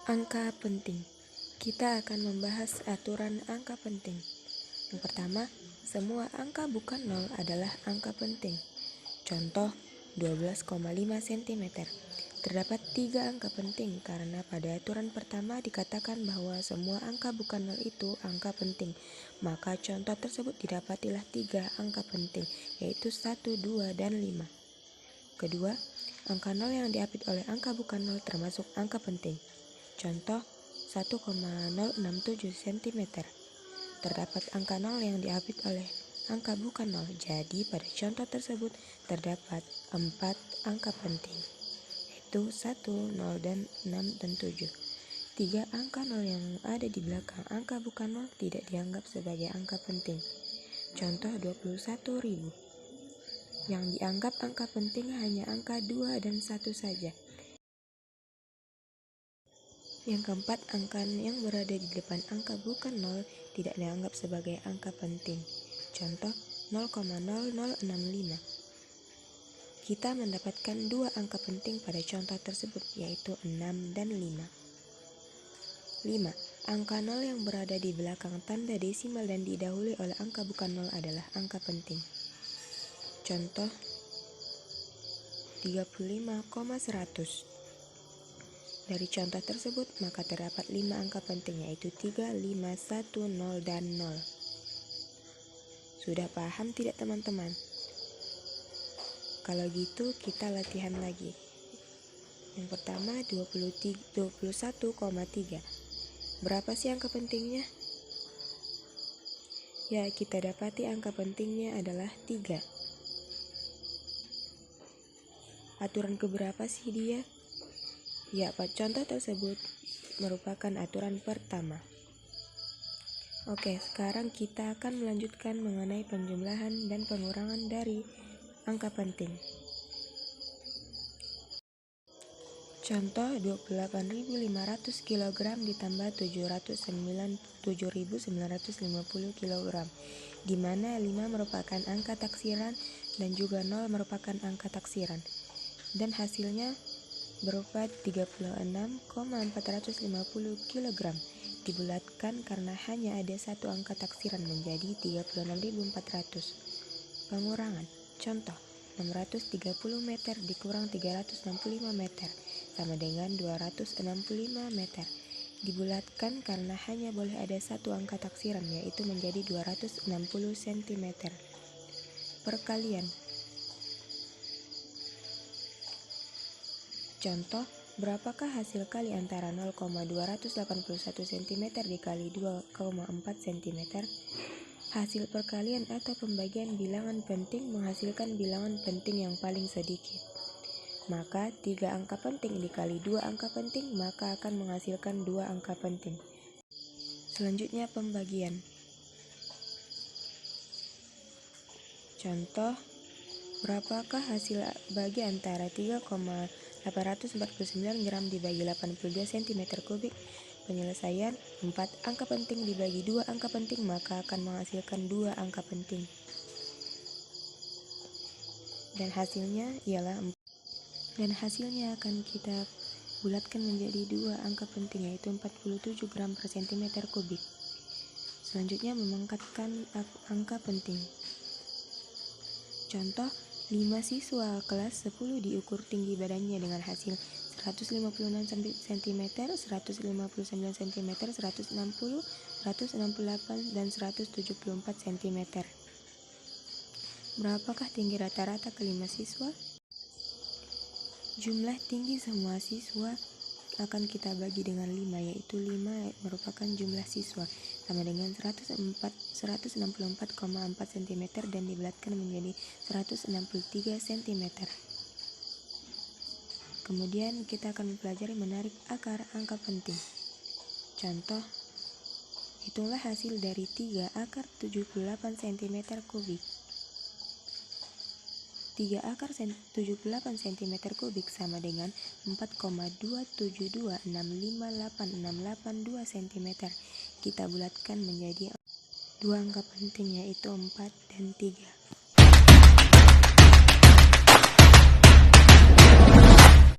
Angka penting. Kita akan membahas aturan angka penting. Yang pertama, semua angka bukan 0 adalah angka penting. Contoh, 12,5 cm. Terdapat 3 angka penting karena pada aturan pertama dikatakan bahwa semua angka bukan 0 itu angka penting. Maka contoh tersebut didapatilah 3 angka penting, yaitu 1, 2, dan 5. Kedua, angka 0 yang diapit oleh angka bukan 0 termasuk angka penting. Contoh, 1,067 cm. Terdapat angka 0 yang diapit oleh angka bukan 0. Jadi pada contoh tersebut terdapat 4 angka penting, yaitu 1, 0, dan 6 dan 7. 3 angka 0 yang ada di belakang angka bukan 0 tidak dianggap sebagai angka penting. Contoh 21.000. Yang dianggap angka penting hanya angka 2 dan 1 saja. Yang keempat, angka yang berada di depan angka bukan 0 tidak dianggap sebagai angka penting. Contoh 0,0065. Kita mendapatkan 2 angka penting pada contoh tersebut, yaitu 6 dan 5. 5. Angka 0 yang berada di belakang tanda desimal dan didahului oleh angka bukan 0 adalah angka penting. Contoh 35,100. Dari contoh tersebut, maka terdapat 5 angka penting, yaitu 3, 5, 1, 0, dan 0. Sudah paham tidak teman-teman? Kalau gitu kita latihan lagi. Yang pertama 21,3. Berapa sih angka pentingnya? Ya, kita dapati angka pentingnya adalah 3. Aturan keberapa sih dia? Ya, pada contoh tersebut merupakan aturan pertama. Oke, sekarang kita akan melanjutkan mengenai penjumlahan dan pengurangan dari angka penting. Contoh 28.500 kg ditambah 709.950 kg, di mana 5 merupakan angka taksiran dan juga 0 merupakan angka taksiran. Dan hasilnya berupa 36,450 kg. Dibulatkan karena hanya ada satu angka taksiran menjadi 36.400. Pengurangan. Contoh, 630 meter dikurang 365 meter sama dengan 265 meter. Dibulatkan karena hanya boleh ada satu angka taksiran, yaitu menjadi 260 cm. Perkalian. Contoh, berapakah hasil kali antara 0,281 cm dikali 2,4 cm? Hasil perkalian atau pembagian bilangan penting menghasilkan bilangan penting yang paling sedikit. Maka 3 angka penting dikali 2 angka penting maka akan menghasilkan 2 angka penting. Selanjutnya pembagian. Contoh, berapakah hasil bagi antara 3,849 gram dibagi 82 cm3? Penyelesaian, 4 angka penting dibagi 2 angka penting maka akan menghasilkan 2 angka penting. Dan hasilnya ialah 4. Dan hasilnya akan kita bulatkan menjadi 2 angka penting, yaitu 47 gram per cm3. Selanjutnya memangkatkan angka penting. Contoh, 5 siswa kelas 10 diukur tinggi badannya dengan hasil 156 cm, 159 cm, 160, 168, dan 174 cm. Berapakah tinggi rata-rata kelima siswa? Jumlah tinggi semua siswa akan kita bagi dengan 5, yaitu 5 merupakan jumlah siswa, sama dengan 164,4 cm dan dibulatkan menjadi 163 cm. Kemudian kita akan mempelajari menarik akar angka penting. Contoh, hitunglah hasil dari 3 akar 78 cm3. 3 akar 78 cm3 sama dengan 4,272658682 cm. Kita bulatkan menjadi 2 angka penting, yaitu 4 dan 3.